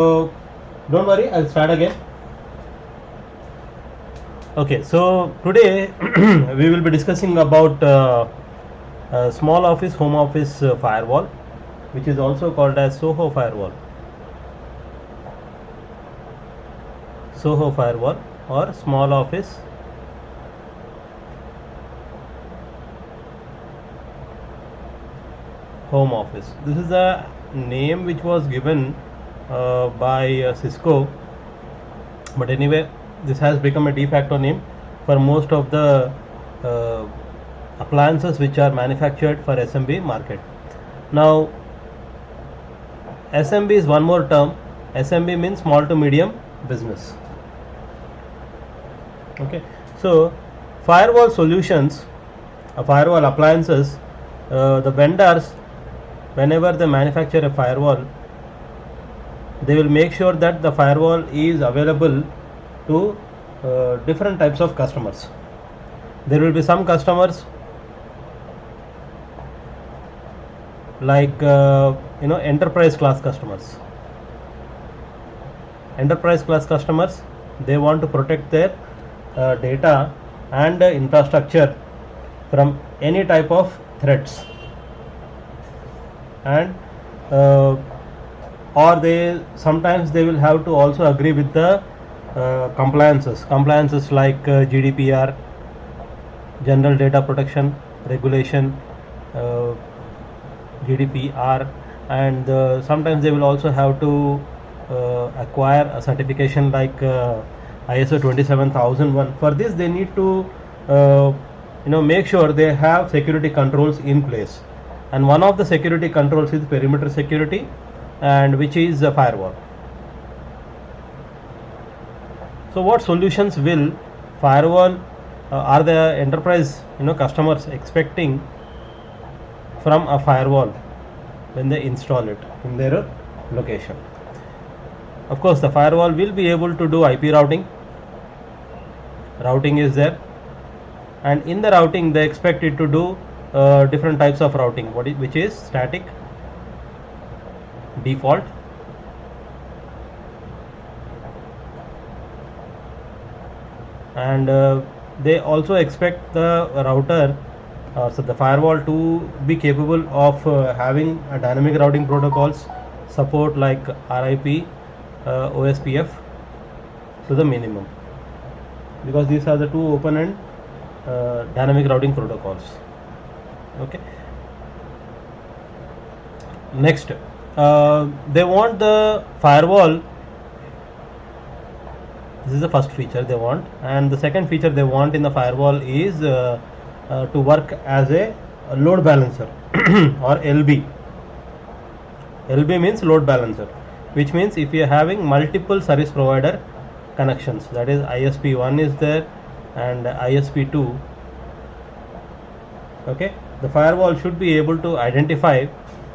So don't worry, I'll start again. Okay, so today we will be discussing about small office, home office firewall, which is also called as Soho firewall. Soho firewall or small office home office. This is the name which was given by Cisco, but anyway, this has become a de facto name for most of the uh, appliances which are manufactured for SMB market. Now, SMB is one more term. SMB means small to medium business. Okay, so firewall solutions, firewall appliances, the vendors, whenever they manufacture a firewall, they will make sure that the firewall is available to different types of customers. There will be some customers like enterprise class customers. Enterprise class customers, they want to protect their data and infrastructure from any type of threats, and or they sometimes they will have to also agree with the compliances like GDPR, general data protection regulation, GDPR, and sometimes they will also have to acquire a certification like ISO 27001. For this they need to make sure they have security controls in place, and one of the security controls is perimeter security, and which is a firewall. So what solutions will firewall are the enterprise customers expecting from a firewall when they install it in their location? Of course, the firewall will be able to do IP routing. Routing is there, and in the routing they expect it to do different types of routing, which is static, default, and they also expect the router, so the firewall, to be capable of having a dynamic routing protocols support like RIP, OSPF to the minimum, because these are the two open and dynamic routing protocols. Okay, next they want the firewall. This is the first feature they want, and the second feature they want in the firewall is to work as a load balancer or LB. LB means load balancer, which means if you are having multiple service provider connections, that is ISP1 is there and ISP2. Okay, the firewall should be able to identify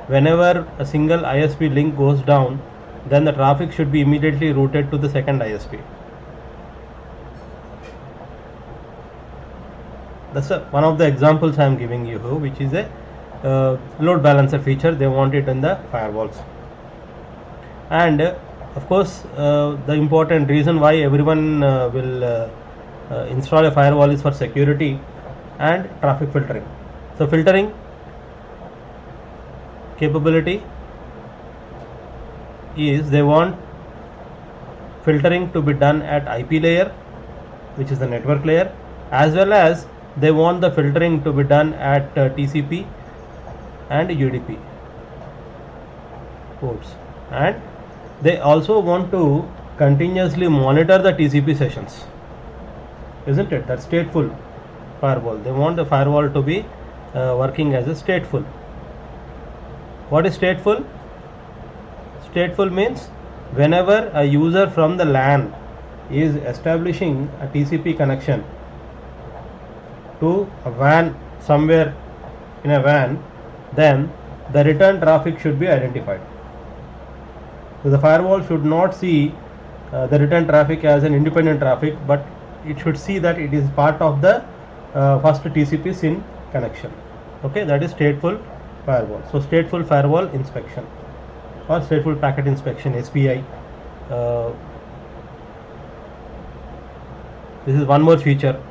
whenever a single ISP link goes down, then the traffic should be immediately routed to the second ISP. That's one of the examples I am giving you, which is a load balancer feature. They want it in the firewalls. And of course, the important reason why everyone will install a firewall is for security and traffic filtering. So filtering capability is, they want filtering to be done at IP layer, which is the network layer, as well as they want the filtering to be done at TCP and UDP ports, and they also want to continuously monitor the TCP sessions, isn't it? That's stateful firewall. They want the firewall to be working as a stateful. What is stateful? Stateful means whenever a user from the LAN is establishing a TCP connection to a WAN somewhere in a WAN, then the return traffic should be identified. So the firewall should not see the return traffic as an independent traffic, but it should see that it is part of the first TCP SYN connection. Okay, that is stateful firewall. So stateful firewall inspection or stateful packet inspection, SPI, this is one more feature.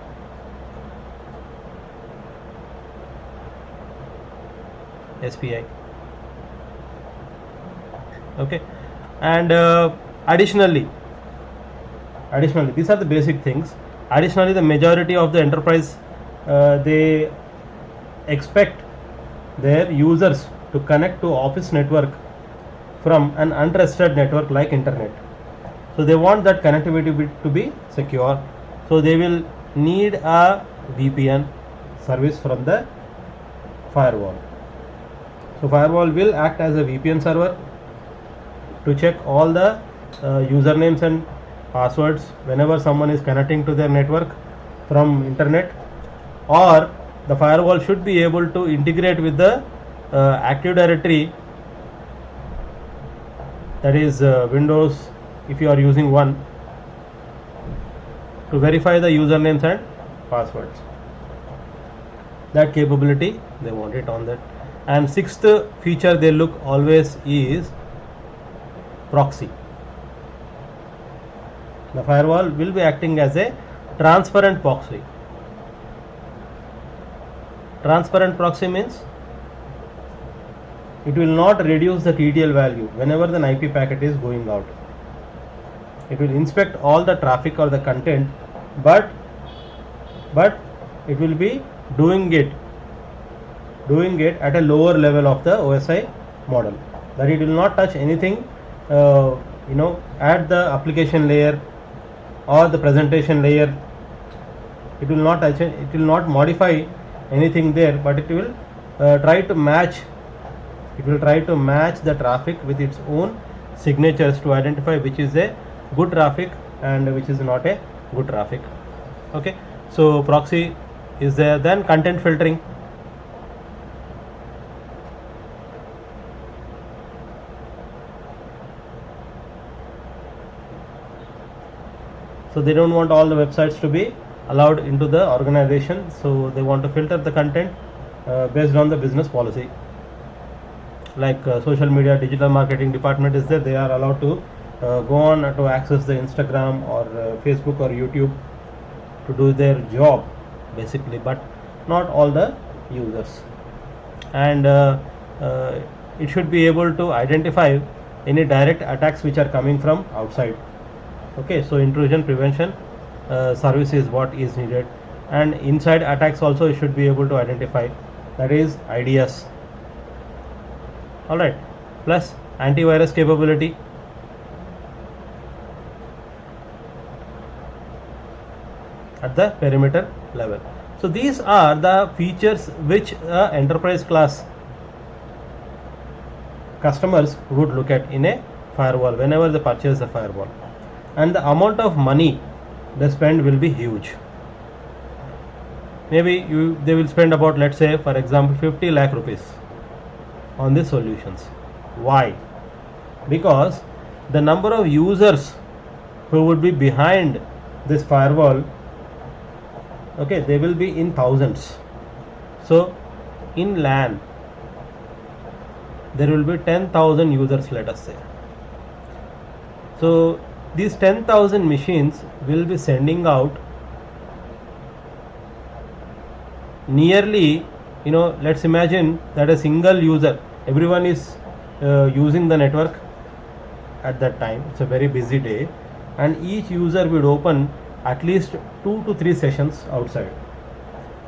SPI. Okay, and additionally these are the basic things. Additionally, the majority of the enterprise they expect their users to connect to office network from an untrusted network like internet. So they want that connectivity to be secure, so they will need a VPN service from the firewall. So firewall will act as a VPN server to check all the usernames and passwords whenever someone is connecting to their network from internet, or the firewall should be able to integrate with the Active Directory, that is Windows if you are using one, to verify the usernames and passwords. That capability they want it on that. And sixth feature they look always is proxy. The firewall will be acting as a transparent proxy. Transparent proxy means it will not reduce the TTL value whenever the IP packet is going out. It will inspect all the traffic or the content, but it will be doing it at a lower level of the OSI model, that it will not touch anything at the application layer or the presentation layer. It will not touch it will not modify anything there, but it will try to match the traffic with its own signatures to identify which is a good traffic and which is not a good traffic. Okay, so proxy is there. Then content filtering. So they don't want all the websites to be allowed into the organization, so they want to filter the content based on the business policy. Like social media, digital marketing department is there, they are allowed to go on to access the Instagram or Facebook or YouTube to do their job basically, but not all the users. And it should be able to identify any direct attacks which are coming from outside. Okay, so intrusion prevention service is what is needed, and inside attacks also it should be able to identify, that is IDS. Alright, plus antivirus capability. At the perimeter level. So these are the features which enterprise class customers would look at in a firewall whenever they purchase a firewall, and the amount of money they spend will be huge. Maybe they will spend about, let's say for example, 50 lakh rupees on these solutions. Why? Because the number of users who would be behind this firewall, okay, they will be in thousands. So in LAN there will be 10,000 users, let us say. So these 10,000 machines will be sending out nearly, let's imagine that a single user, everyone is using the network at that time. It's a very busy day, and each user would open at least 2 to 3 sessions outside.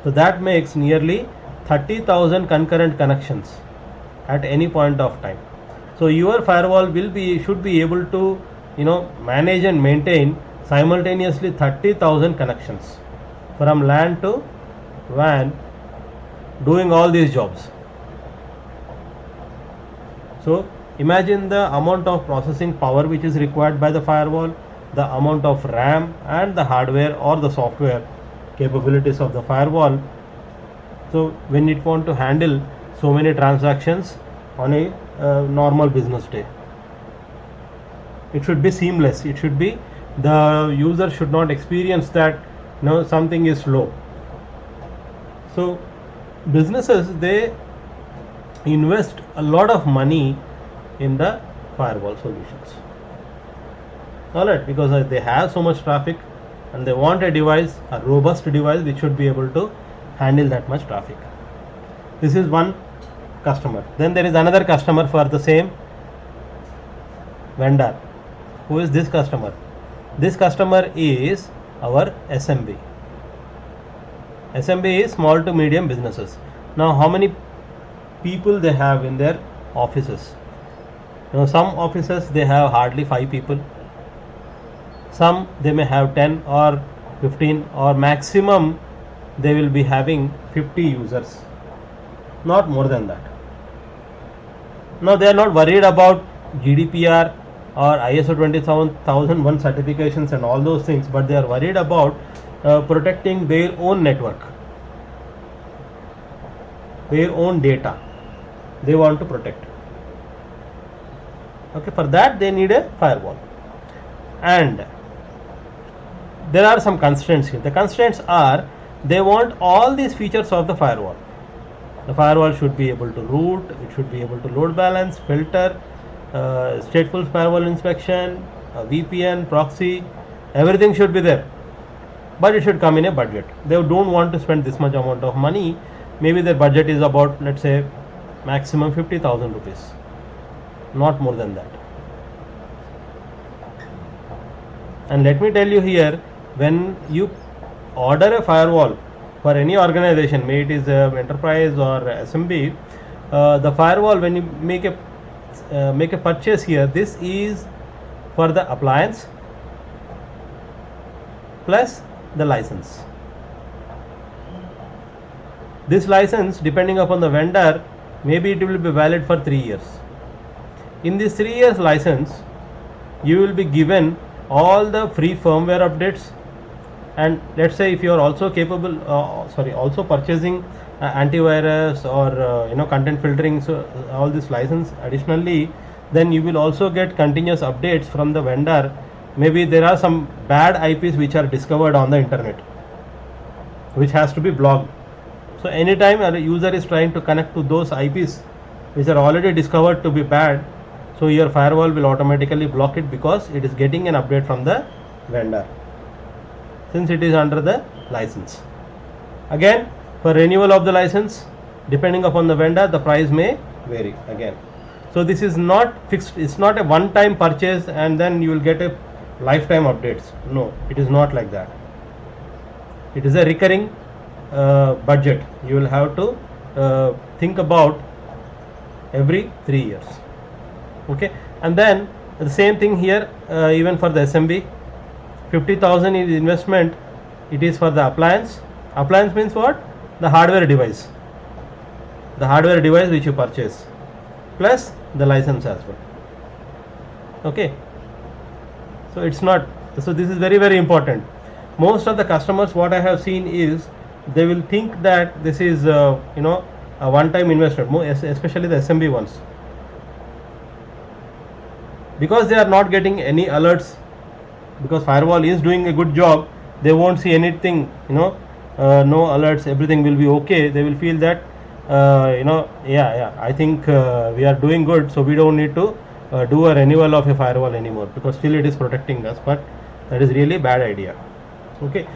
So that makes nearly 30,000 concurrent connections at any point of time. So your firewall should be able to manage and maintain simultaneously 30,000 connections from LAN to WAN, doing all these jobs. So imagine the amount of processing power which is required by the firewall, the amount of RAM and the hardware or the software capabilities of the firewall. So when it want to handle so many transactions on a normal business day, it should be seamless. It should be, the user should not experience that something is slow. So businesses, they invest a lot of money in the firewall solutions. Alright, because they have so much traffic and they want a device, a robust device which should be able to handle that much traffic. This is one customer. Then there is another customer for the same vendor. Who is this customer? This customer is our SMB. SMB is small to medium businesses. Now how many people they have in their offices? Some offices they have hardly 5 people. Some they may have 10 or 15, or maximum they will be having 50 users, not more than that. Now they are not worried about GDPR or ISO 27001 certifications and all those things, but they are worried about protecting their own network, their own data they want to protect. Okay, for that they need a firewall, and there are some constraints here. The constraints are they want all these features of the firewall. The firewall should be able to root, it should be able to load balance, filter, stateful firewall inspection, VPN, proxy, everything should be there. But it should come in a budget. They don't want to spend this much amount of money. Maybe their budget is about, let's say, maximum 50,000 rupees, not more than that. And let me tell you here, when you order a firewall for any organization, may it is enterprise or SMB, the firewall, when you make a purchase here, this is for the appliance plus the license. This license, depending upon the vendor, maybe it will be valid for 3 years. In this 3 years license, you will be given all the free firmware updates, and let's say if you are also capable also purchasing antivirus or content filtering, so all this license additionally, then you will also get continuous updates from the vendor. Maybe there are some bad IPs which are discovered on the internet, which has to be blocked. So anytime a user is trying to connect to those IPs which are already discovered to be bad, so your firewall will automatically block it, because it is getting an update from the vendor, since it is under the license. Again, for renewal of the license, depending upon the vendor, the price may vary again. So this is not fixed, it's not a one time purchase and then you will get a lifetime updates. No, it is not like that. It is a recurring budget. You will have to think about every 3 years. Okay, and then the same thing here, even for the SMB, 50,000 is investment. It is for the appliance. Appliance means what? The hardware device. The hardware device which you purchase, plus the license as well. Okay, so it's not, so this is very, very important. Most of the customers, what I have seen is, they will think that this is a one time investment, especially the SMB ones, because they are not getting any alerts, because firewall is doing a good job. They won't see anything, no alerts, everything will be okay. They will feel that I think we are doing good, so we don't need to do a renewal of a firewall anymore, because still it is protecting us. But that is really bad idea. Okay,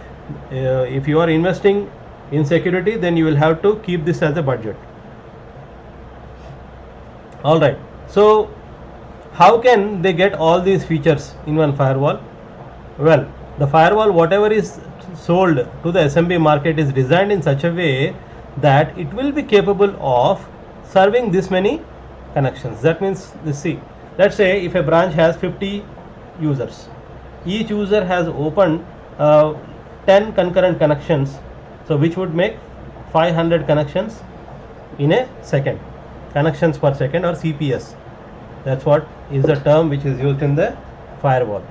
if you are investing in security, then you will have to keep this as a budget. All right, so how can they get all these features in one firewall? Well, the firewall, whatever is sold to the SMB market, is designed in such a way that it will be capable of serving this many connections. That means, see, let's say if a branch has 50 users, each user has opened 10 concurrent connections, so which would make 500 connections in a second, connections per second, or CPS. That's what is the term which is used in the firewall.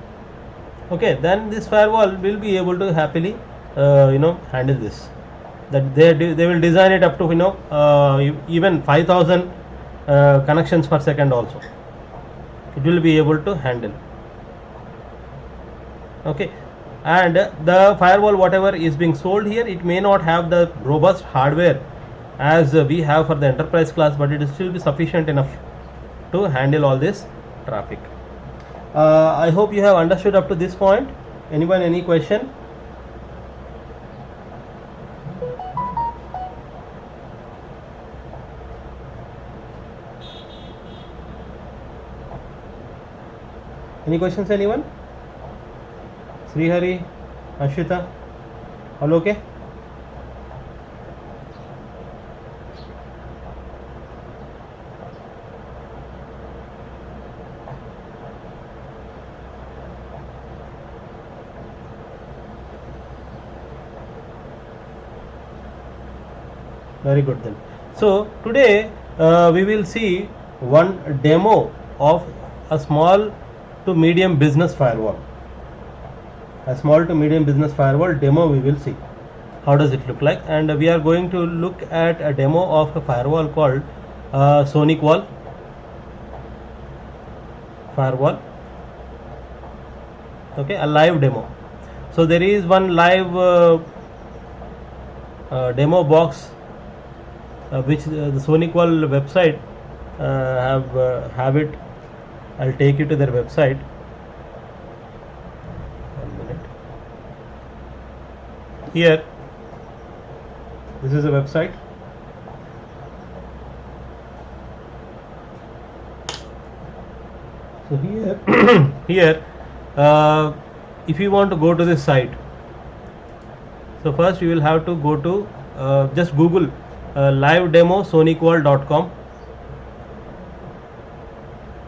Okay, then this firewall will be able to happily handle this. That they will design it up to even 5,000 connections per second also. It will be able to handle. Okay, and the firewall, whatever is being sold here, it may not have the robust hardware as we have for the enterprise class, but it will still be sufficient enough to handle all this traffic. I hope you have understood up to this point. Anyone, any question? Any questions, anyone? Srihari, Ashita, all okay? Very good then. So today we will see one demo of a small to medium business firewall. A small to medium business firewall demo we will see. How does it look like? And we are going to look at a demo of a firewall called SonicWall firewall. Okay, a live demo. So there is one live demo box which the SonicWall website have it. I'll take you to their website. 1 minute. Here, this is the website. So here, here, if you want to go to this site, so first you will have to go to just Google live demo sonicwall.com.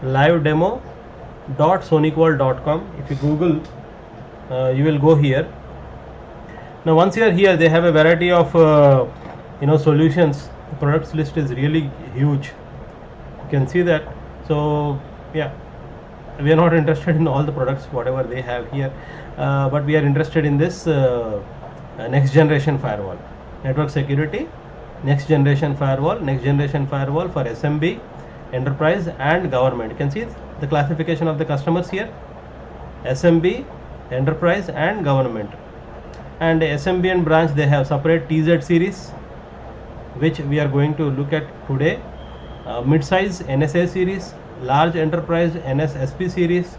Live demo.sonicwall.com. If you Google, you will go here. Now once you are here, they have a variety of solutions. The products list is really huge. You can see that. So yeah, we are not interested in all the products whatever they have here, but we are interested in this next generation firewall, network security, next generation firewall for SMB, enterprise and government. You can see the classification of the customers here: SMB, enterprise and government. And SMB and branch, they have separate TZ series, which we are going to look at today, mid-size NSA series, large enterprise NSSP series,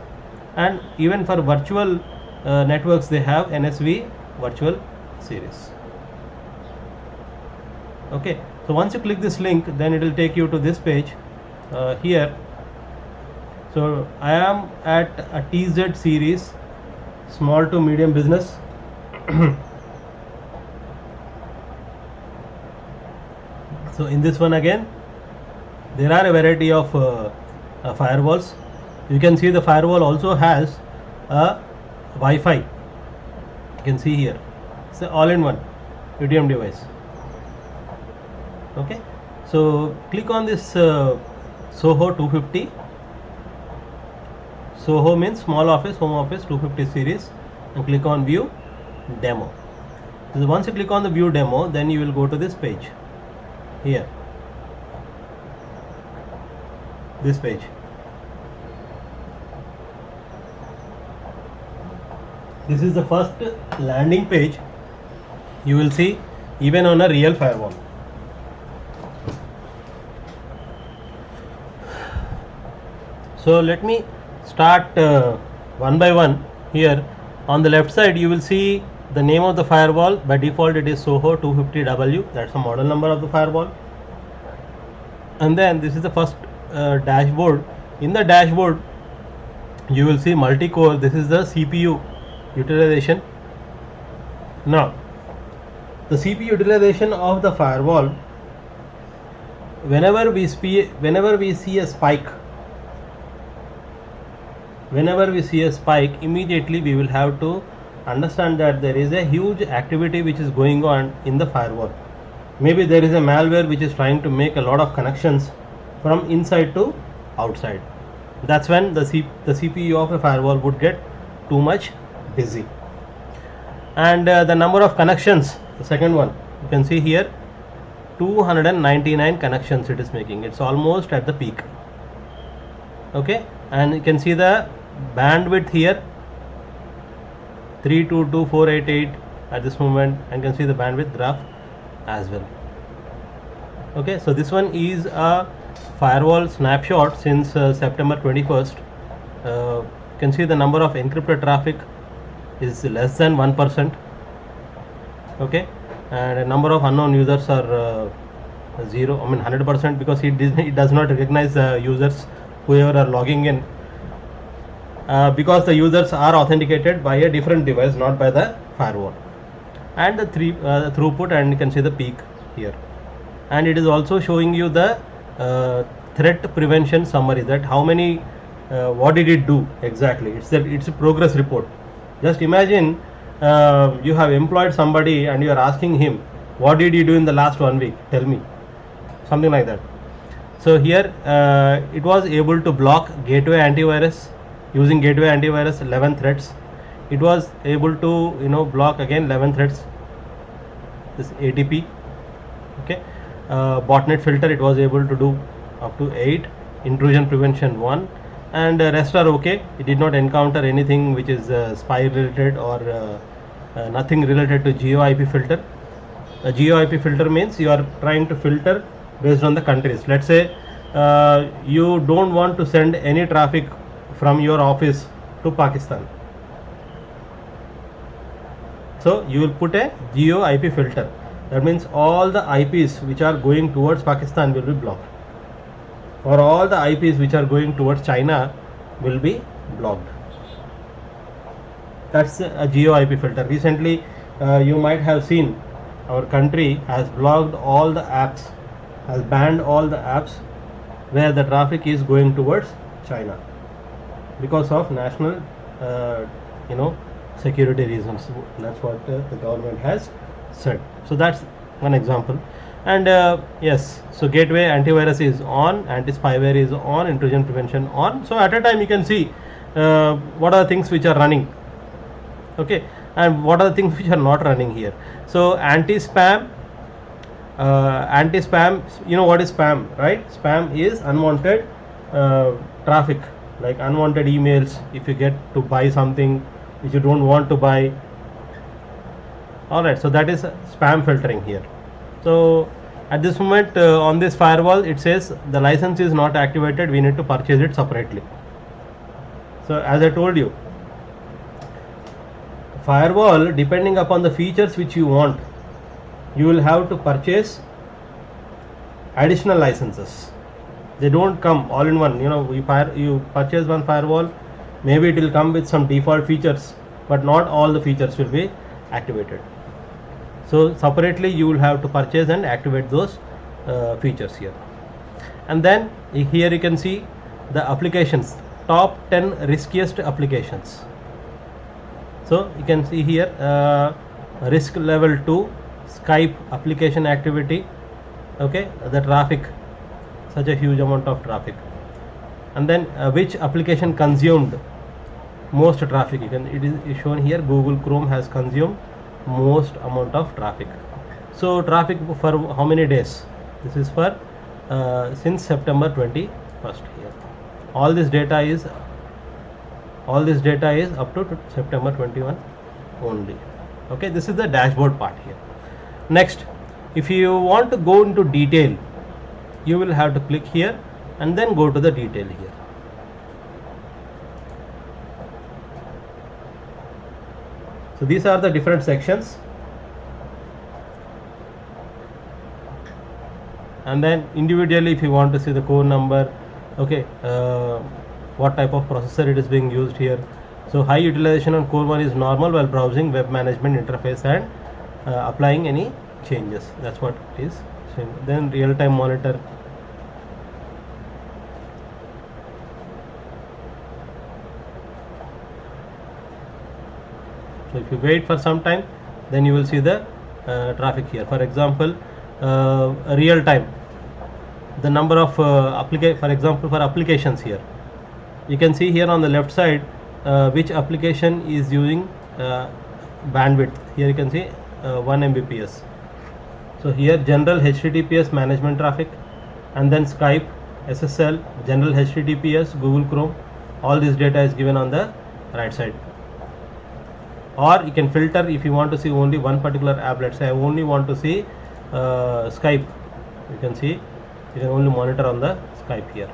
and even for virtual networks they have NSV virtual series. Okay, so once you click this link, then it will take you to this page. Here, so I am at a TZ series, small to medium business. So in this one again, there are a variety of firewalls. You can see the firewall also has a Wi-Fi. You can see here, it's an all-in-one UTM device. Okay, so click on this Soho 250. Soho means small office, home office 250 series, and click on view demo. So once you click on the view demo, then you will go to this page here, this page. This is the first landing page you will see even on a real firewall. So let me start one by one. Here on the left side you will see the name of the firewall. By default it is Soho 250W, that's the model number of the firewall. And then this is the first dashboard. In the dashboard you will see multi-core. This is the CPU utilization. Now the CPU utilization of the firewall, whenever we see a spike, immediately we will have to understand that there is a huge activity which is going on in the firewall. Maybe there is a malware which is trying to make a lot of connections from inside to outside. That's when the CPU of a firewall would get too much busy. And the number of connections, the second one, you can see here 299 connections it is making. It's almost at the peak. Okay, and you can see the bandwidth here 322488 at this moment, and you can see the bandwidth graph as well. Okay, so this one is a firewall snapshot since September 21st. You can see the number of encrypted traffic is less than 1%. Okay, and a number of unknown users are 0, I mean 100%, because it does not recognize the users whoever are logging in, because the users are authenticated by a different device, not by the firewall. And the throughput, and you can see the peak here, and it is also showing you the threat prevention summary, that how many what did it do exactly. It's a progress report. Just imagine you have employed somebody and you are asking him, what did you do in the last 1 week, tell me, something like that. So here it was able to block gateway antivirus, using gateway antivirus 11 threats. It was able to block again 11 threats, this ATP. Okay, botnet filter it was able to do up to 8, intrusion prevention 1, and rest are okay. It did not encounter anything which is spy related or nothing related to GeoIP filter. A GeoIP filter means you are trying to filter based on the countries. Let's say you don't want to send any traffic from your office to Pakistan, so you will put a GeoIP filter. That means all the IPs which are going towards Pakistan will be blocked, or all the IPs which are going towards China will be blocked. That's a GeoIP filter. Recently you might have seen our country has blocked all the apps, has banned all the apps where the traffic is going towards China, because of national security reasons. That's what the government has said. So that's one example. And yes, so gateway antivirus is on, anti-spyware is on, intrusion prevention on. So at a time you can see what are the things which are running, okay, and what are the things which are not running here. So anti-spam, you know what is spam, right? Spam is unwanted traffic, like unwanted emails if you get to buy something which you don't want to buy. Alright, so that is spam filtering here. So at this moment on this firewall it says the license is not activated, we need to purchase it separately. So as I told you, firewall, depending upon the features which you want, you will have to purchase additional licenses. They don't come all in one. You purchase one firewall, maybe it will come with some default features, but not all the features will be activated. So separately you will have to purchase and activate those features here. And then here you can see the applications, top 10 riskiest applications. So you can see here risk level 2, Skype application activity, okay, the traffic, such a huge amount of traffic. And then which application consumed most traffic, it is shown here. Google Chrome has consumed most amount of traffic. So traffic for how many days? This is for since September 21st here. All this data is up to September 21 only. Okay, this is the dashboard part here. Next, if you want to go into detail, you will have to click here and then go to the detail here. So these are the different sections, and then individually if you want to see the core number, okay, what type of processor it is being used here. So high utilization on core 1 is normal while browsing web management interface and applying any changes. That's what it is. So then real-time monitor. So if you wait for some time, then you will see the traffic here. For example, real time, the number of for example for applications here, you can see here on the left side which application is using bandwidth. Here you can see 1 Mbps. So here general HTTPS management traffic, and then Skype, SSL, general HTTPS, Google Chrome, all this data is given on the right side. Or you can filter if you want to see only one particular app. Let's say I only want to see Skype. You can see, you can only monitor on the Skype here.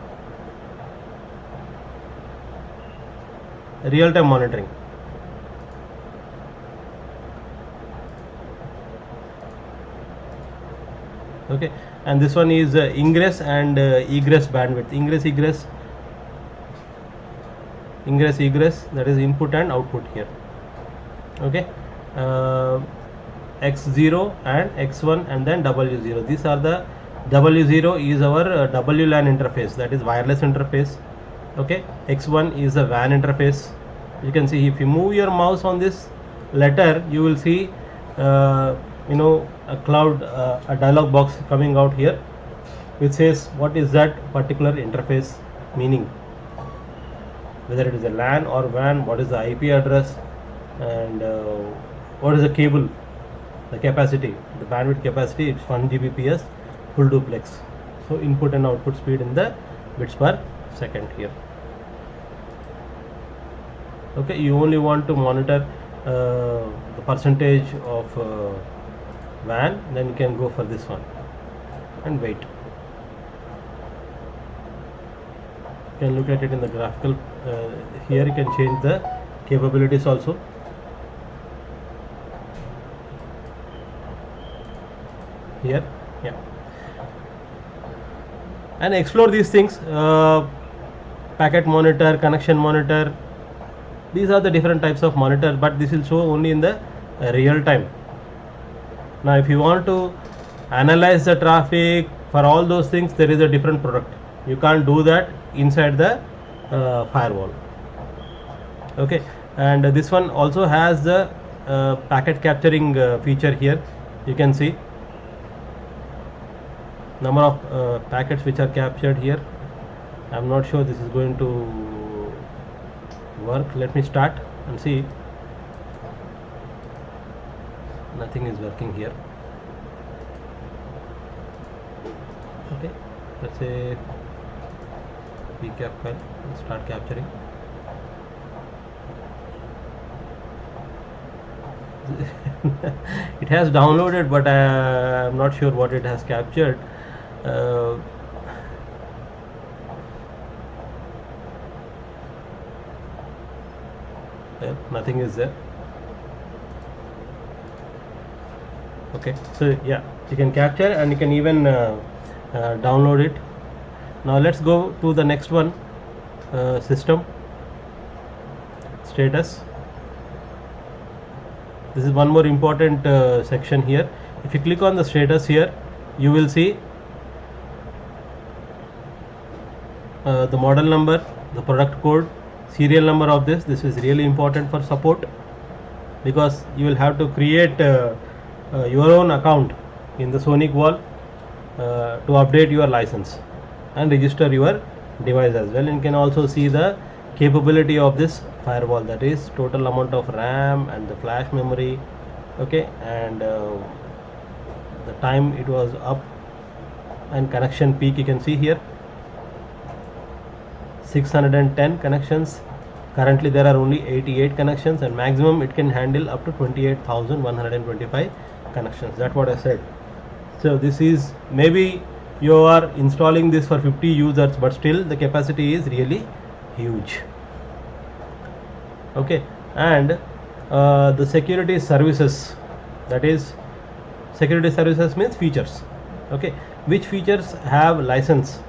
real-time monitoring. Okay, and this one is ingress and egress bandwidth. Ingress egress, that is input and output here. Okay, x0 and x1 and then w0. These are the w0 is our WLAN interface, that is wireless interface. Okay, x1 is a WAN interface. You can see if you move your mouse on this letter, you will see a cloud, a dialog box coming out here which says what is that particular interface meaning, whether it is a LAN or WAN, what is the IP address, and what is the cable, the capacity, the bandwidth capacity. It's 1 Gbps full duplex. So input and output speed in the bits per second here. Okay, you only want to monitor the percentage of WAN, then you can go for this one and wait. You can look at it in the graphical. Here you can change the capabilities also. Here, yeah, and explore these things. Packet monitor, connection monitor, these are the different types of monitor, but this will show only in the real time. Now if you want to analyze the traffic for all those things, there is a different product. You can't do that inside the firewall. Okay, and this one also has the packet capturing feature here. You can see number of packets which are captured here. I'm not sure this is going to work. Let me start and see. Nothing is working here. Okay, let's say pcap file, start capturing. It has downloaded, but I'm not sure what it has captured. Nothing is there. Okay, so yeah, you can capture and you can even download it. Now let's go to the next one, system status. This is one more important section here. If you click on the status here, you will see the model number, the product code, serial number of this. This is really important for support, because you will have to create your own account in the SonicWall to update your license and register your device as well. And you can also see the capability of this firewall, that is total amount of RAM and the flash memory. Okay, and the time it was up, and connection peak you can see here, 610 connections. Currently there are only 88 connections, and maximum it can handle up to 28,125 connections. That's what I said. So this is, maybe you are installing this for 50 users, but still the capacity is really huge. Okay, and the security services, that is security services means features. Okay, which features have license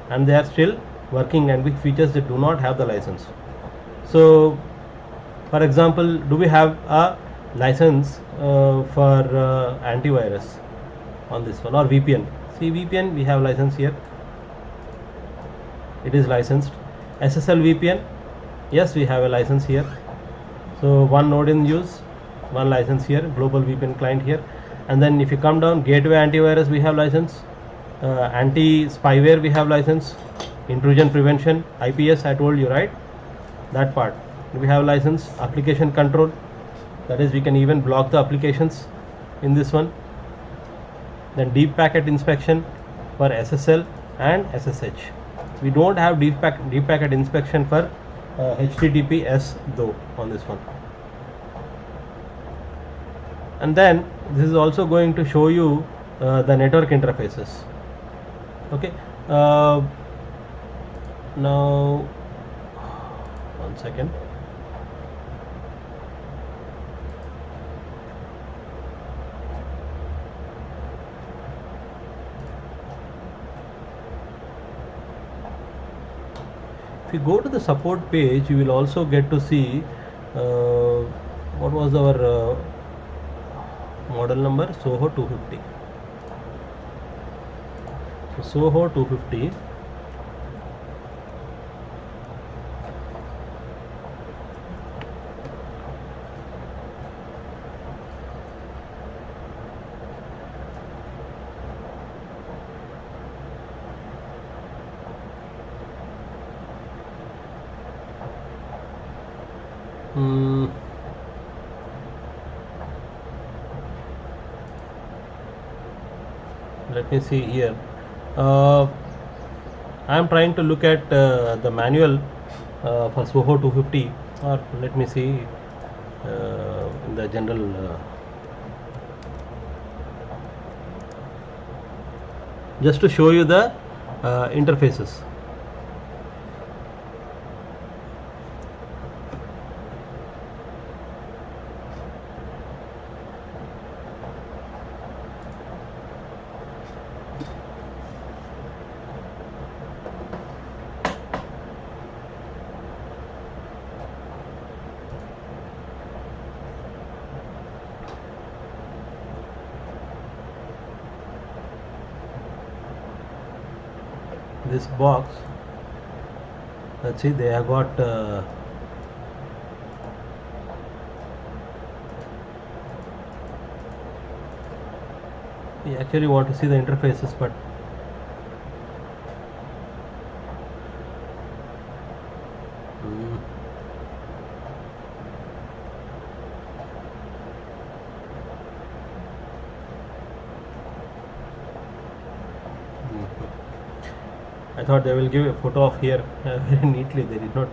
and they are still working, and which features they do not have the license. So for example, do we have a license for antivirus on this one, or VPN? See, VPN we have license here, it is licensed. SSL VPN, yes, we have a license here. So one node in use, one license here, global VPN client here. And then if you come down, gateway antivirus we have license, anti spyware we have license, intrusion prevention, IPS I told you, right, that part we have license. Application control, that is we can even block the applications in this one. Then deep packet inspection for SSL and SSH. We don't have deep packet inspection for HTTPS though on this one. And then this is also going to show you the network interfaces. Okay, now 1 second. If you go to the support page, you will also get to see what was our model number, Soho 250. So Soho 250. Let me see here. I am trying to look at the manual for Soho 250, or let me see in the general just to show you the interfaces. This box, let's see, they have got we actually want to see the interfaces, but I thought they will give a photo of here very neatly. They did not.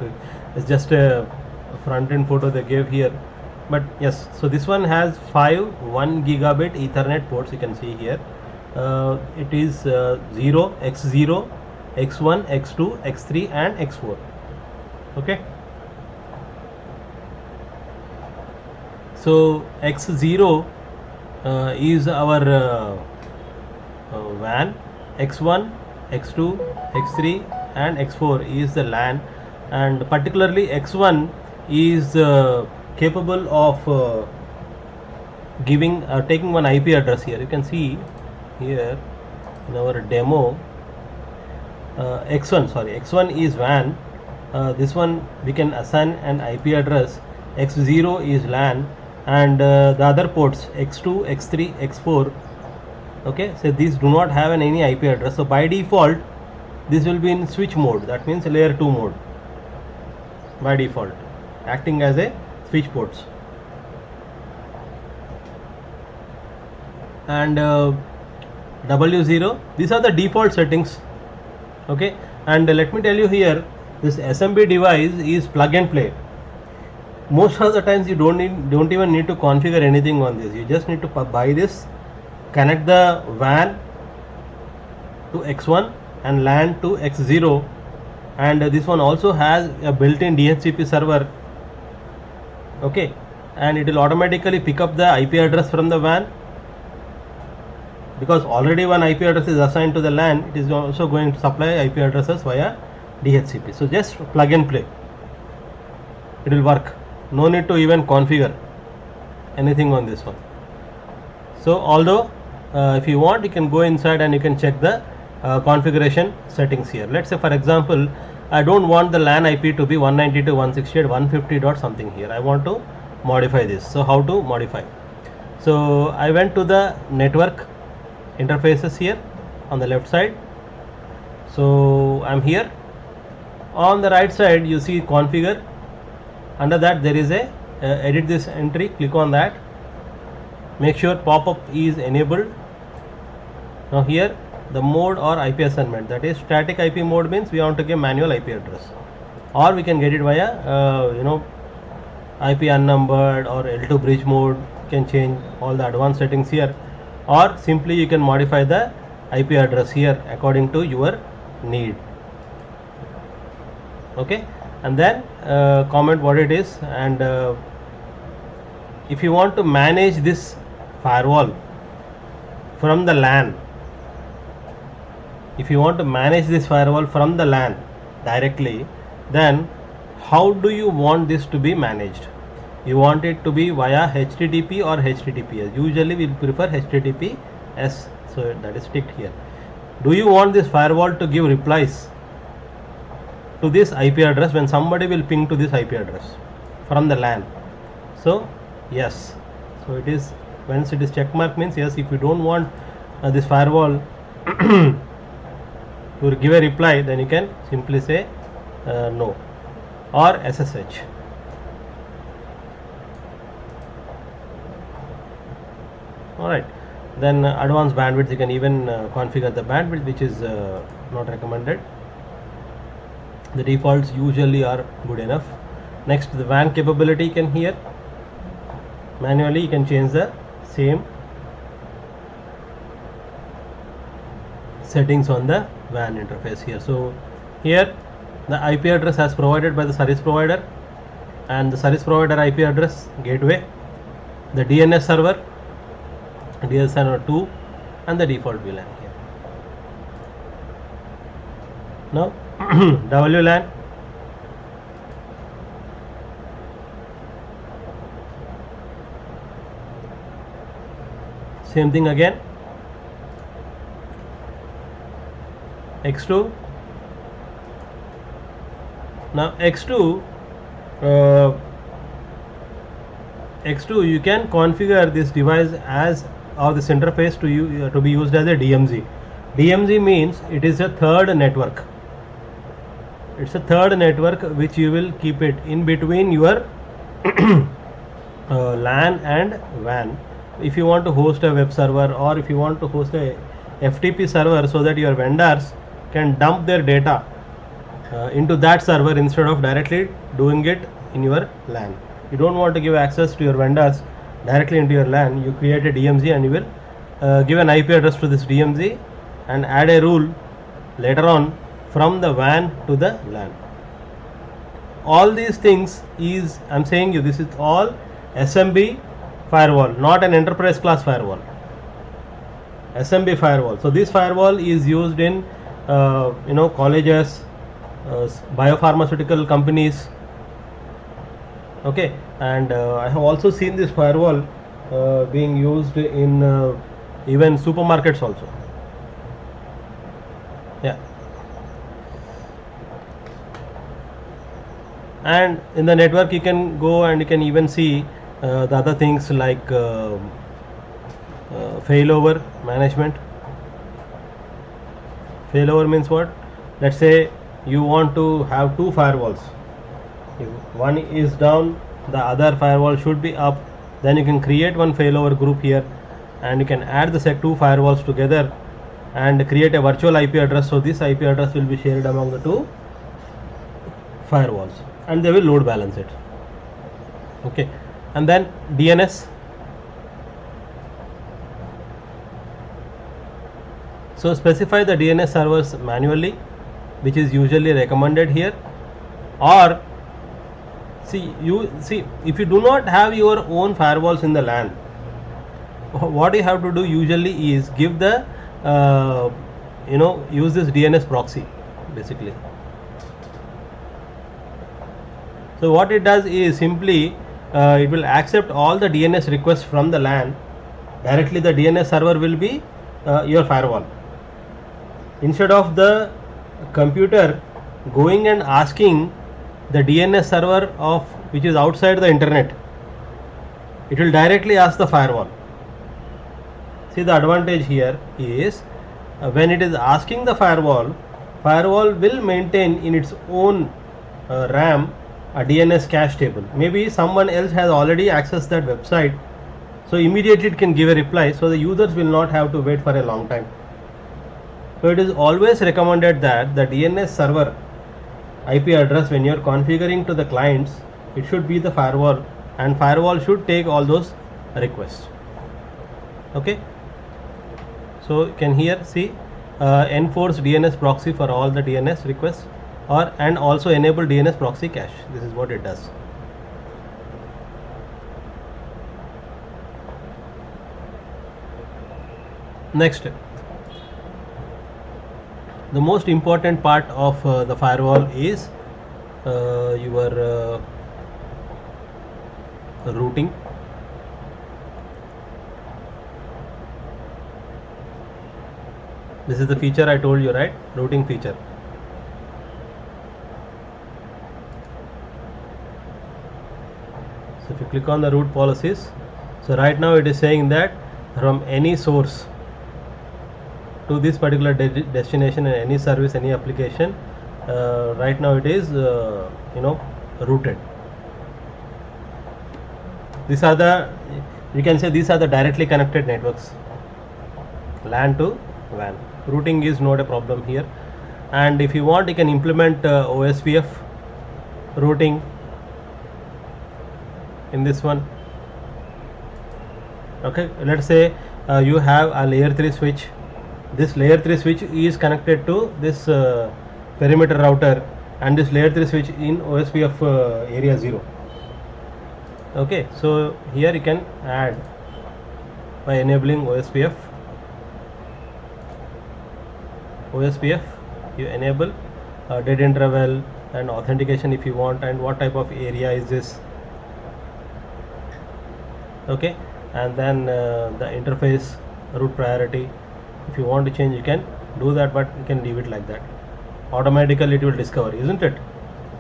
It's just a front end photo they gave here. But yes, so this one has 5 1 gigabit Ethernet ports. You can see here. It is 0, X0, X1, X2, X3 and X4. Okay. So X0 is our WAN, X1, X2, X3 and X4 is the LAN, and particularly X1 is capable of giving taking one IP address. Here you can see here in our demo X1 is WAN. This one we can assign an IP address. X0 is LAN, and the other ports X2, X3, X4, okay, so these do not have any IP address. So by default this will be in switch mode, that means layer 2 mode by default, acting as a switch ports. And W0, these are the default settings. Okay, and let me tell you here, this SMB device is plug and play. Most of the times you don't even need to configure anything on this. You just need to buy this, connect the WAN to X1 and LAN to X0, and this one also has a built-in DHCP server. Okay, and it will automatically pick up the IP address from the WAN, because already one IP address is assigned to the LAN. It is also going to supply IP addresses via DHCP. So just plug and play, it will work. No need to even configure anything on this one. So although if you want, you can go inside and you can check the configuration settings here. Let's say for example, I don't want the LAN IP to be 192.168.150 dot something here. I want to modify this. So how to modify? So I went to the network interfaces here on the left side. So I'm here. On the right side you see configure. Under that there is a edit this entry. Click on that. Make sure pop-up is enabled. Now here the mode or IP assignment, that is static IP mode, means we want to give manual IP address, or we can get it via IP unnumbered or L2 bridge mode. You can change all the advanced settings here, or simply you can modify the IP address here according to your need. Okay, and then comment what it is. And if you want to manage this firewall from the LAN, if you want to manage this firewall from the LAN directly, then how do you want this to be managed? You want it to be via HTTP or HTTPS? Usually we prefer HTTPS, so that is ticked here. Do you want this firewall to give replies to this IP address when somebody will ping to this IP address from the LAN? So yes, so it is, once it is check mark means yes. If you don't want this firewall to give a reply, then you can simply say no, or SSH. Alright, then advanced bandwidth, you can even configure the bandwidth, which is not recommended. The defaults usually are good enough. Next, the WAN capability, you can here manually you can change the same settings on the WAN interface here. So here the IP address as provided by the service provider, and the service provider IP address gateway, the DNS server, DNS server 2, and the default VLAN here. Now WLAN, same thing again. X2. Now X2 you can configure this device as, or this interface to be used as a DMZ. DMZ means it is a third network. It's a third network which you will keep it in between your LAN and WAN. If you want to host a web server, or if you want to host a FTP server, so that your vendors can dump their data into that server instead of directly doing it in your LAN. You don't want to give access to your vendors directly into your LAN. You create a DMZ and you will give an IP address to this DMZ and add a rule later on from the WAN to the LAN. All these things is, I'm saying you, this is all SMB firewall, not an enterprise class firewall. SMB firewall. So this firewall is used in colleges, biopharmaceutical companies. Okay, and I have also seen this firewall being used in even supermarkets also. Yeah, and in the network you can go and you can even see the other things like failover management. Failover means what? Let's say you want to have two firewalls. If one is down, the other firewall should be up. Then you can create one failover group here, and you can add the two firewalls together and create a virtual IP address. So this IP address will be shared among the two firewalls, and they will load balance it. Okay, and then DNS. So specify the DNS servers manually, which is usually recommended here. Or see if you do not have your own firewalls in the LAN, what you have to do usually is give the use this DNS proxy basically. So what it does is simply it will accept all the DNS requests from the LAN. Directly the DNS server will be your firewall. Instead of the computer going and asking the DNS server of which is outside the internet, it will directly ask the firewall. See, the advantage here is when it is asking the firewall will maintain in its own RAM a DNS cache table. Maybe someone else has already accessed that website, so immediately it can give a reply, so the users will not have to wait for a long time. So it is always recommended that the DNS server IP address, when you are configuring to the clients, it should be the firewall, and firewall should take all those requests. Okay, so you can here see enforce DNS proxy for all the DNS requests. or and also enable DNS proxy cache. This is what it does. Next, the most important part of the firewall is your routing. This is the feature I told you, right? Routing feature. So if you click on the route policies, so right now it is saying that from any source to this particular destination and any service, any application, right now it is routed. These are the, you can say these are the directly connected networks, LAN to WAN. Routing is not a problem here, and if you want you can implement OSPF routing in this one. Okay, let's say you have a layer 3 switch. This layer 3 switch is connected to this perimeter router, and this layer 3 switch in OSPF area 0. Okay, so here you can add by enabling OSPF. You enable dead interval and authentication if you want, and what type of area is this. Okay, and then the interface route priority, if you want to change you can do that, but you can leave it like that. Automatically it will discover, isn't it?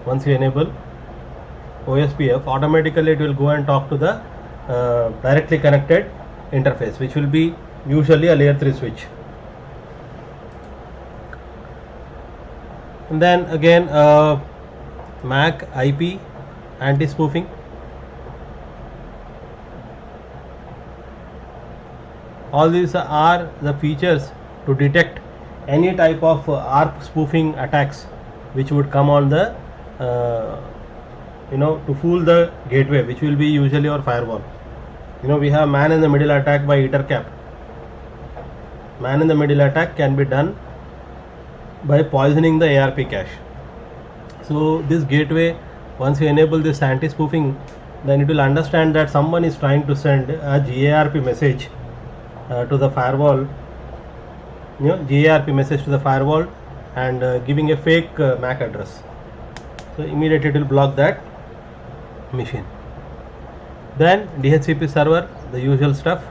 Once you enable OSPF, automatically it will go and talk to the directly connected interface, which will be usually a layer 3 switch. And then again MAC IP anti-spoofing. All these are the features to detect any type of ARP spoofing attacks which would come on the to fool the gateway, which will be usually our firewall. We have man in the middle attack by EtherCap. Man in the middle attack can be done by poisoning the ARP cache. So this gateway, once you enable this anti-spoofing, then it will understand that someone is trying to send a GARP message to the firewall, GARP message to the firewall, and giving a fake MAC address. So immediately it will block that machine. Then DHCP server, the usual stuff.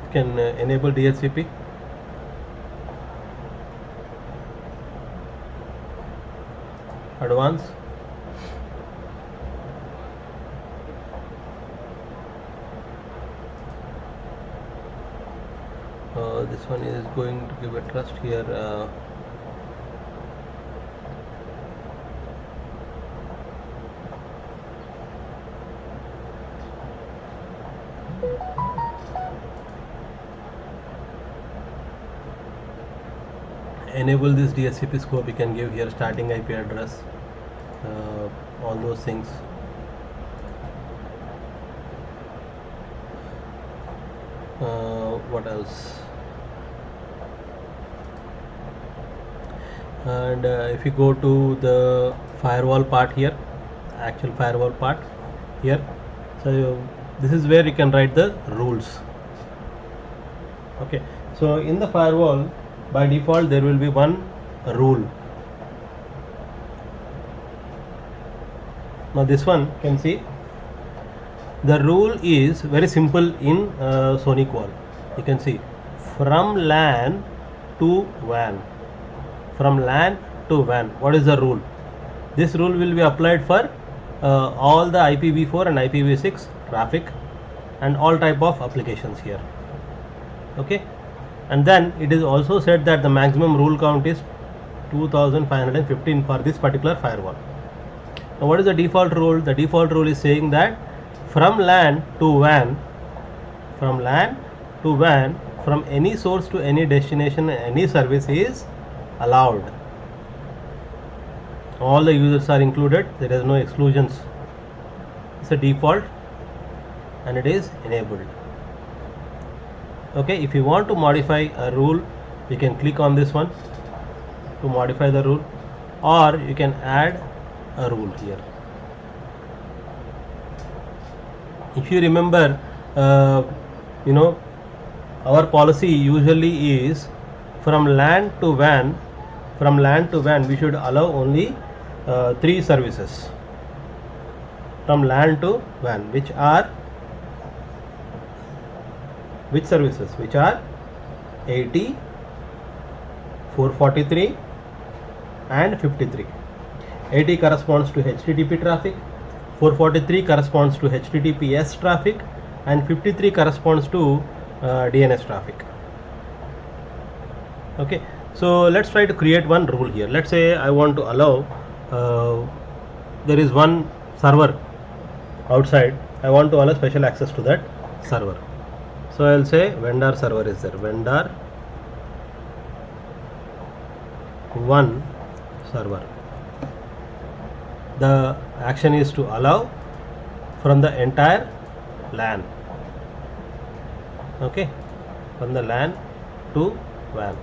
You can enable DHCP. Advanced. This one is going to give a trust here. Enable this DHCP scope. You can give here starting IP address, all those things. What else? And if you go to the firewall part here, actual firewall part here, so this is where you can write the rules. Okay, so in the firewall by default there will be one rule. Now this one can see the rule is very simple in SonicWall. You can see from LAN to WAN. From LAN to WAN. What is the rule? This rule will be applied for all the IPv4 and IPv6 traffic and all type of applications here. Okay, and then it is also said that the maximum rule count is 2515 for this particular firewall. Now what is the default rule? The default rule is saying that from LAN to WAN, from LAN to WAN, from any source to any destination, any service is allowed. All the users are included, there is no exclusions. It's a default and it is enabled. Okay, if you want to modify a rule, you can click on this one to modify the rule, or you can add a rule here. If you remember, you know, our policy usually is from LAN to WAN. From LAN to WAN, we should allow only 3 services. From LAN to WAN, which are which services? Which are 80, 443 and 53. 80 corresponds to HTTP traffic, 443 corresponds to HTTPS traffic, and 53 corresponds to DNS traffic. Okay, so let's try to create one rule here. Let's say I want to allow there is one server outside. I want to allow special access to that server. So I'll say vendor server is there. Vendor 1 server. The action is to allow from the entire LAN. Okay, from the LAN to WAN,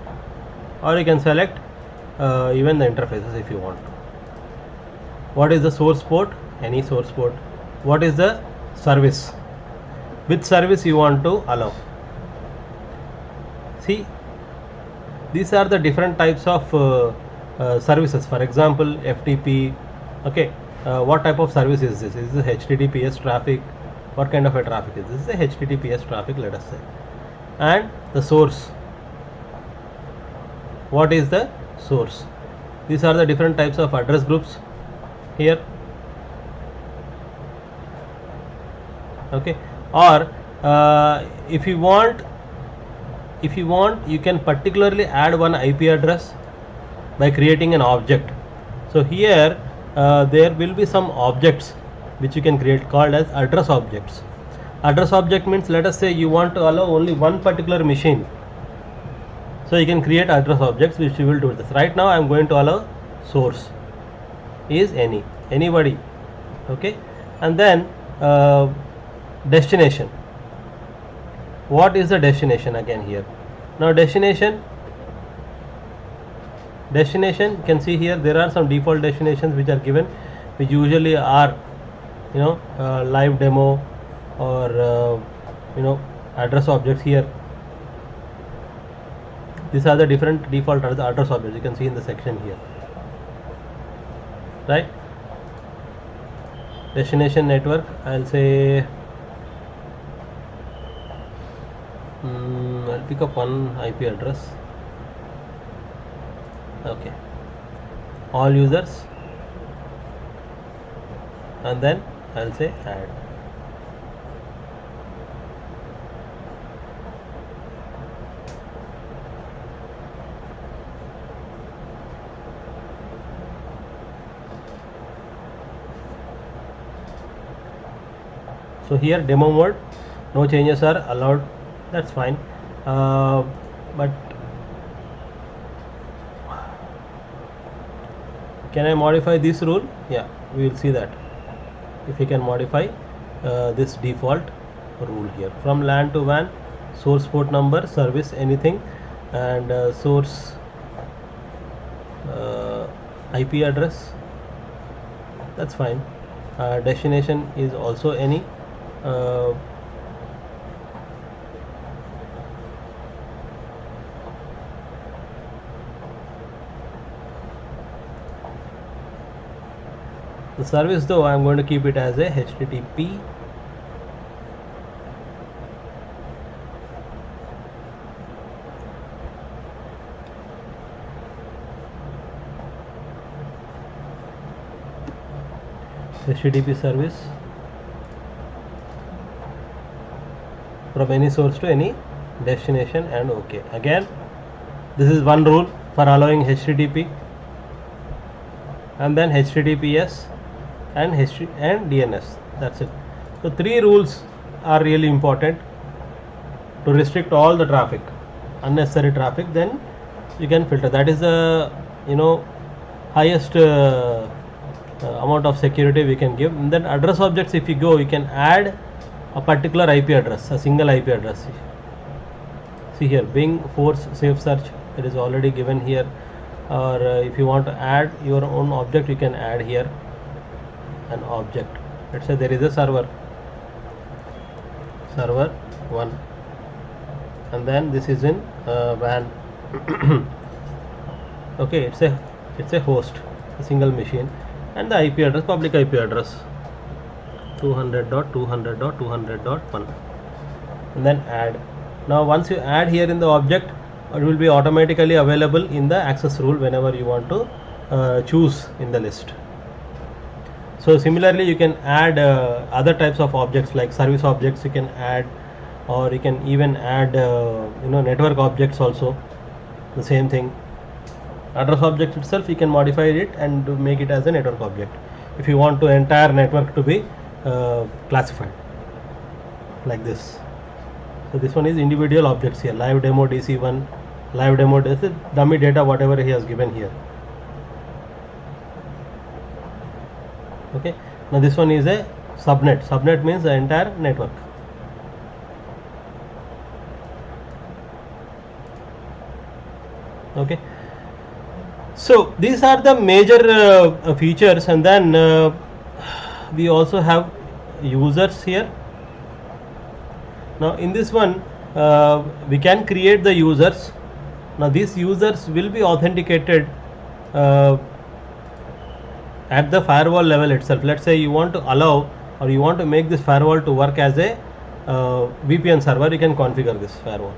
or you can select even the interfaces if you want to. What is the source port? Any source port. What is the service? Which service you want to allow? See, these are the different types of services. For example, FTP. Okay, what type of service is this? Is this HTTPS traffic? What kind of a traffic is this? This is a HTTPS traffic, let us say. And the source. What is the source? These are the different types of address groups here. Okay, or if you want, you can particularly add one IP address by creating an object. So here there will be some objects which you can create called as address objects. Address object means, let us say you want to allow only one particular machine. So you can create address objects which you will do this. Right now I am going to allow source is anybody. Okay, and then destination. What is the destination again here? Now destination, you can see here there are some default destinations which are given, which usually are live demo or address objects here. These are the different default address objects you can see in the section here, right? Destination network, I'll say I'll pick up one IP address. Okay, all users, and then I'll say add. So here demo mode, no changes are allowed, that's fine. But can I modify this rule? Yeah, we will see that if we can modify this default rule here. From LAN to WAN, source port number, service, anything, and source IP address, that's fine. Destination is also any. The service though I am going to keep it as a HTTP service from any source to any destination, and OK. Again, this is one rule for allowing HTTP, and then HTTPS and DNS. That's it. So 3 rules are really important to restrict all the traffic, unnecessary traffic. Then you can filter. That is the highest amount of security we can give. And then address objects, if you go, you can add a particular IP address, a single IP address. See here, Bing Force Safe Search, it is already given here. or if you want to add your own object, you can add here an object. Let's say there is a server 1, and then this is in WAN. Okay, it's a host, a single machine, and the IP address, public IP address 200.200.200.1, and then add. Now once you add here in the object, it will be automatically available in the access rule whenever you want to choose in the list. So similarly, you can add other types of objects like service objects you can add, or you can even add network objects also. The same thing. Address object itself, you can modify it and make it as a network object if you want to entire network to be classified like this. So this one is individual objects here, live demo DC1, live demo, this is dummy data whatever he has given here. Okay, now this one is a subnet. Subnet means the entire network. Okay, so these are the major features, and then we also have users here. Now in this one we can create the users. Now these users will be authenticated at the firewall level itself. Let's say you want to allow, or you want to make this firewall to work as a VPN server, you can configure this firewall.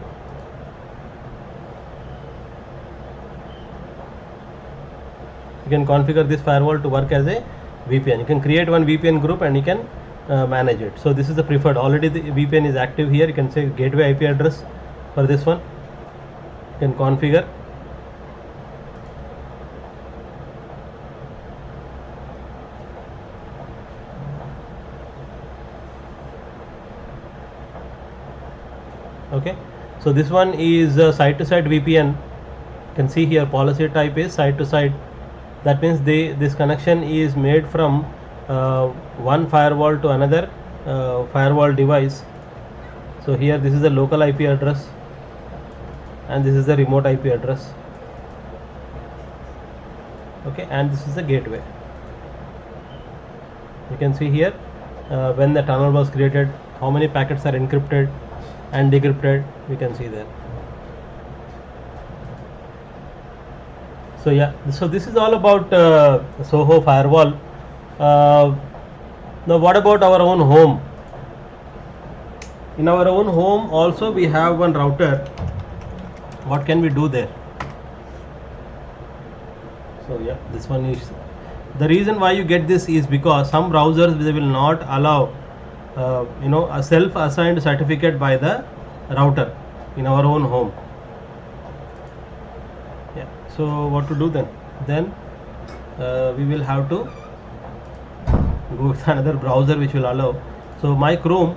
You can configure this firewall to work as a VPN. You can create one VPN group and you can manage it. So this is the preferred. Already the VPN is active here. You can say gateway IP address for this one. You can configure. Okay, so this one is site-to-site VPN. You can see here policy type is site-to-site. That means this connection is made from one firewall to another firewall device. So here this is the local IP address and this is the remote IP address. Okay, and this is the gateway. You can see here when the tunnel was created, how many packets are encrypted and decrypted, we can see there. So yeah, so this is all about Soho firewall. Now what about our own home? In our own home also we have one router. What can we do there? So yeah, this one is, the reason why you get this is because some browsers, they will not allow a self-assigned certificate by the router in our own home. Yeah, so what to do then? We will have to go with another browser which will allow. So my Chrome,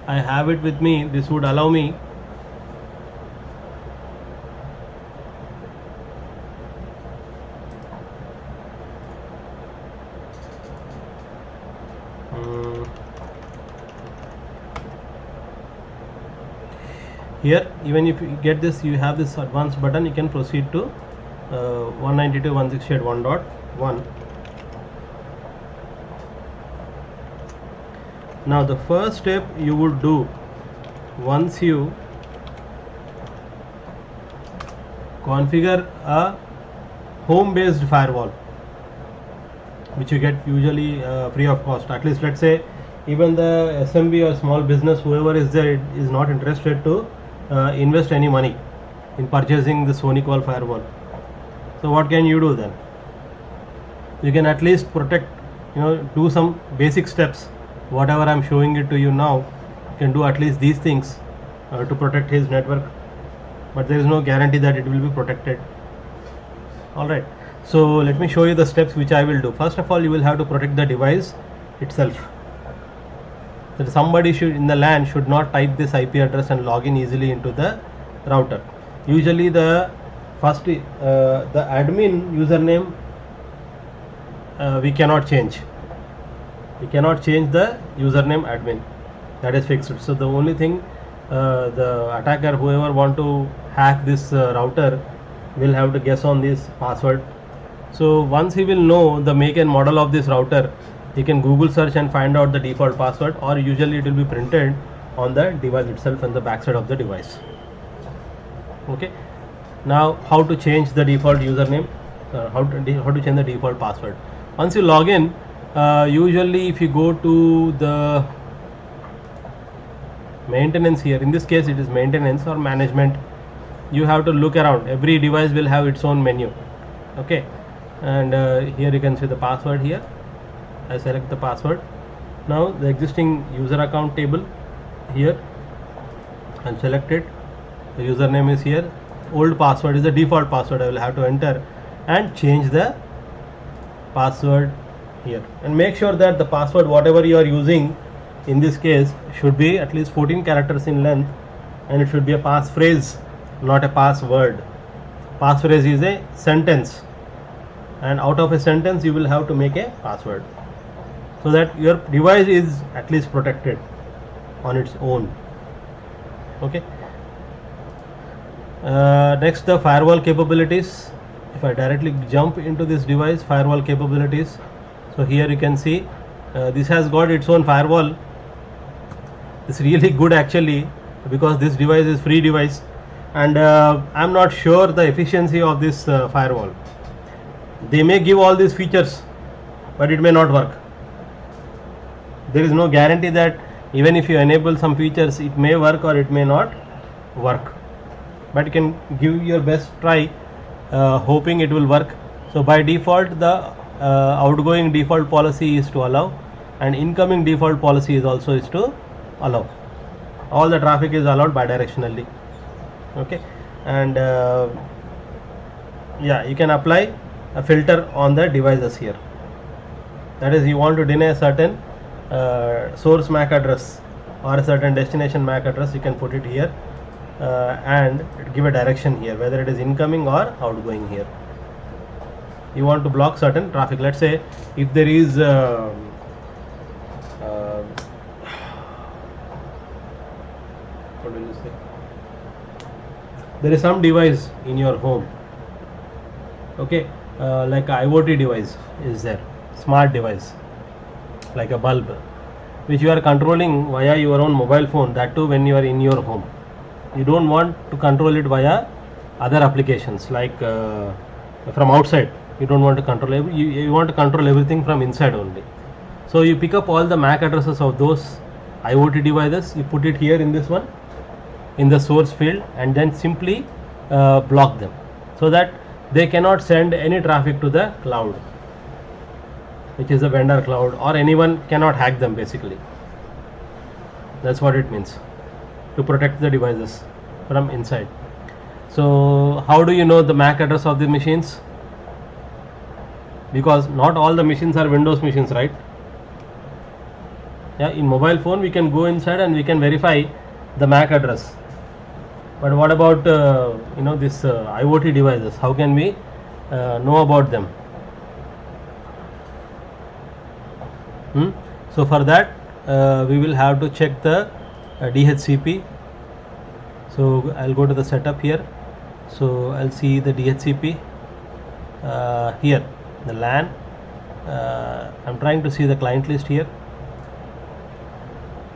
I have it with me. This would allow me here. Even if you get this, you have this advanced button, you can proceed to 192.168.1.1. Now the first step you would do, once you configure a home based firewall, which you get usually free of cost, at least let's say even the SMB or small business, whoever is there, is not interested to invest any money in purchasing the SonyQual firewall. So what can you do then? You can at least protect, do some basic steps. Whatever I am showing it to you now, you can do at least these things to protect his network, but there is no guarantee that it will be protected. Alright, so let me show you the steps which I will do. First of all, you will have to protect the device itself. So somebody in the LAN should not type this IP address and log in easily into the router. Usually the first the admin username we cannot change. We cannot change the username admin, that is fixed. So the only thing, the attacker, whoever want to hack this router, will have to guess on this password. So once he will know the make and model of this router, he can Google search and find out the default password, or usually it will be printed on the device itself and the backside of the device. Okay, now how to change the default username, how to change the default password. Once you log in, usually if you go to the maintenance here, in this case it is maintenance or management, you have to look around. Every device will have its own menu. Okay, and here you can see the password. Here I select the password. Now the existing user account table here and select it. The username is here, old password is the default password. I will have to enter and change the password here, and make sure that the password whatever you are using in this case should be at least 14 characters in length, and it should be a passphrase, not a password. Passphrase is a sentence, and out of a sentence you will have to make a password, so that your device is at least protected on its own. Okay, next, the firewall capabilities. If I directly jump into this device, firewall capabilities, so here you can see this has got its own firewall. It's really good actually, because this device is free device, and I'm not sure the efficiency of this firewall. They may give all these features, but it may not work. There is no guarantee that even if you enable some features, it may work or it may not work, but you can give your best try, hoping it will work. So by default, the outgoing default policy is to allow, and incoming default policy is also is to allow. All the traffic is allowed bidirectionally. Okay, and yeah, you can apply a filter on the devices here. That is, you want to deny a certain source MAC address or a certain destination MAC address, you can put it here and give a direction here, whether it is incoming or outgoing here. You want to block certain traffic. Let's say if there is what will you say? There is some device in your home. Okay, like a IoT device is there, smart device like a bulb, which you are controlling via your own mobile phone, that too when you are in your home. You don't want to control it via other applications like from outside. You don't want to control you want to control everything from inside only. So you pick up all the MAC addresses of those IoT devices, you put it here in this one, in the source field, and then simply block them, so that they cannot send any traffic to the cloud, which is a vendor cloud, or anyone cannot hack them basically. That's what it means, to protect the devices from inside. So how do you know the MAC address of the machines? Because not all the machines are Windows machines, right? Yeah, in mobile phone we can go inside and we can verify the MAC address, but what about this IoT devices? How can we know about them? So for that we will have to check the DHCP. So I'll go to the setup here, so I'll see the DHCP here, the LAN. I'm trying to see the client list here.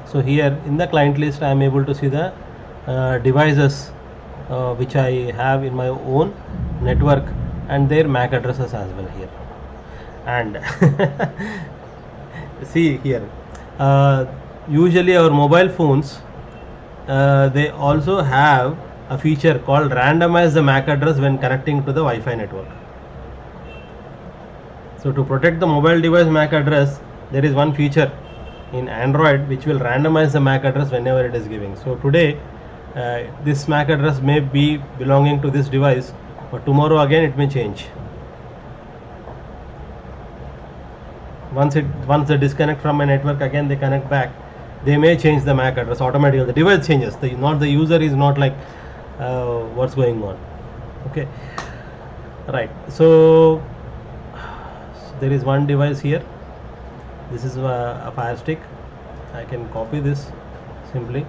So here in the client list I am able to see the devices which I have in my own network, and their MAC addresses as well here. And see here, usually our mobile phones they also have a feature called randomize the MAC address when connecting to the Wi-Fi network. So to protect the mobile device MAC address, there is one feature in Android which will randomize the MAC address whenever it is giving. So today this MAC address may be belonging to this device, but tomorrow again it may change. Once they disconnect from a network, again they connect back, they may change the MAC address automatically. The device changes, not the user is not like what's going on. Okay, right. So there is one device here. This is a Fire Stick. I can copy this simply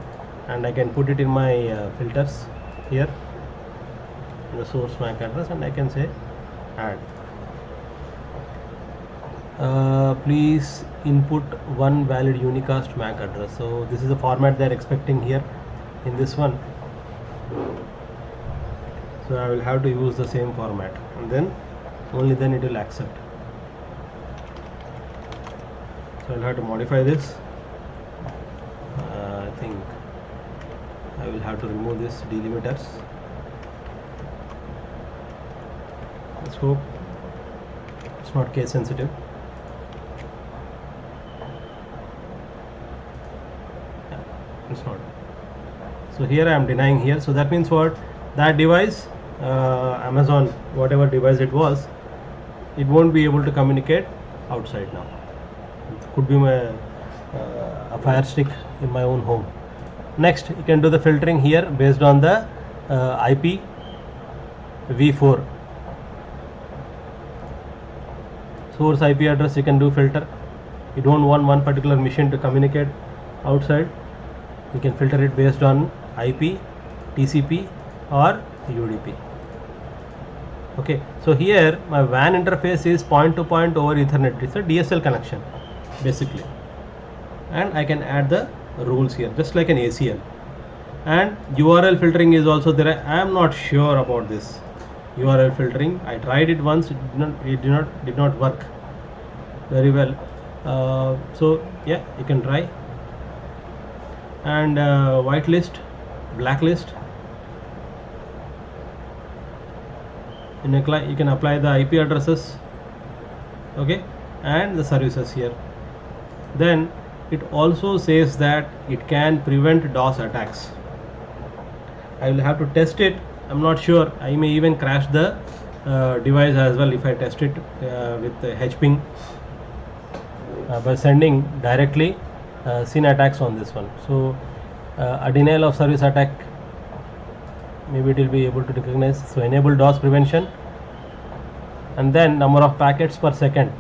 and I can put it in my filters here. the source MAC address, and I can say add. Please input one valid unicast MAC address. So this is the format they are expecting here in this one. So I will have to use the same format, and then only then it will accept. So I'll have to modify this. I think I will have to remove this delimiters. Let's hope it's not case sensitive. Yeah, it's not. So here I am denying here. So that means what? That device, Amazon, whatever device it was, it won't be able to communicate outside now. It could be a Fire Stick in my own home. Next, you can do the filtering here based on the IP v4 source IP address. You can do filter. You don't want one particular machine to communicate outside, you can filter it based on IP, TCP or UDP. Okay, so here my WAN interface is point to point over Ethernet. It's a DSL connection basically, and I can add the rules here just like an ACL. And URL filtering is also there. I am not sure about this URL filtering. I tried it once, it did not work very well. So yeah, you can try. And whitelist, blacklist. You can apply the IP addresses, okay, and the services here. Then it also says that it can prevent DOS attacks. I will have to test it. I'm not sure. I may even crash the device as well if I test it with HPing by sending directly SYN attacks on this one. So a denial of service attack, maybe it will be able to recognize. So enable DOS prevention, and then number of packets per second,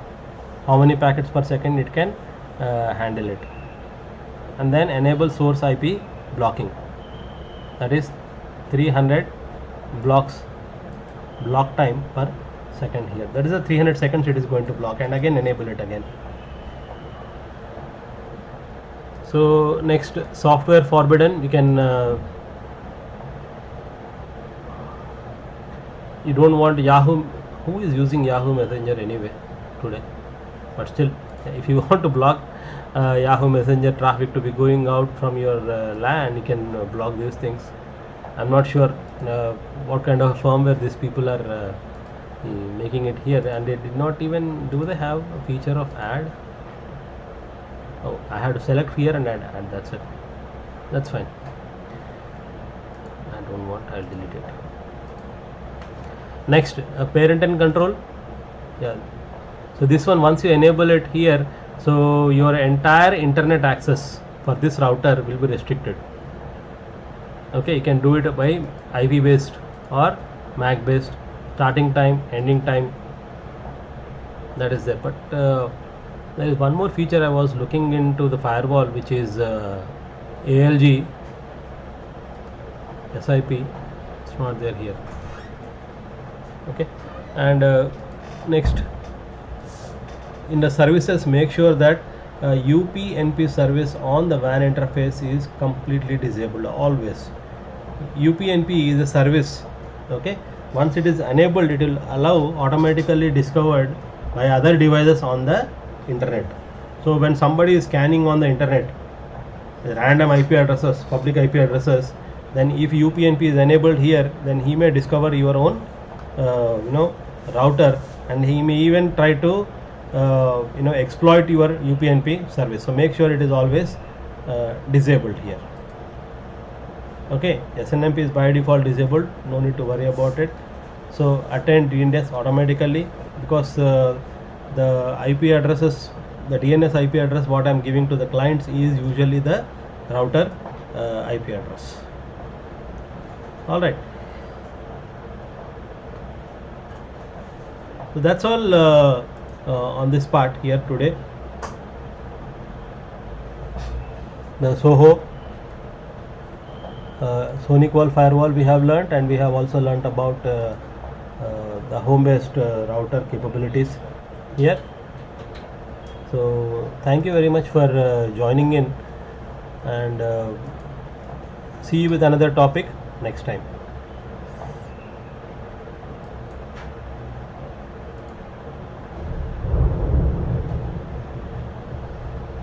how many packets per second it can handle it, and then enable source IP blocking, that is 300 block time per second here. That is a 300 seconds it is going to block, and again enable it again. So next, software forbidden. You can you don't want Yahoo. Who is using Yahoo Messenger anyway today? But still, if you want to block Yahoo Messenger traffic to be going out from your LAN, you can block these things. I'm not sure what kind of firmware these people are making it here, and they did not even, do they have a feature of add? Oh, I have to select here and add, that's it. That's fine. I don't want, I'll delete it. Next, parent and control. Yeah, so this one, once you enable it here, so your entire internet access for this router will be restricted. Okay, you can do it by IP based or MAC based, starting time, ending time, that is there. But there is one more feature I was looking into the firewall, which is ALG SIP. It's not there here. Okay, and next, in the services, make sure that UPnP service on the WAN interface is completely disabled always. UPnP is a service. Okay, once it is enabled, it will allow automatically discovered by other devices on the internet. So when somebody is scanning on the internet random IP addresses, public IP addresses, then if UPnP is enabled here, then he may discover your own router, and he may even try to exploit your UPnP service. So make sure it is always disabled here. Okay, SNMP is by default disabled, no need to worry about it. So attend DNS automatically, because the IP addresses, the DNS IP address what I am giving to the clients is usually the router IP address. All right. So that's all on this part here today. The Soho SonicWall firewall we have learnt, and we have also learnt about the home-based router capabilities here. So thank you very much for joining in, and see you with another topic next time.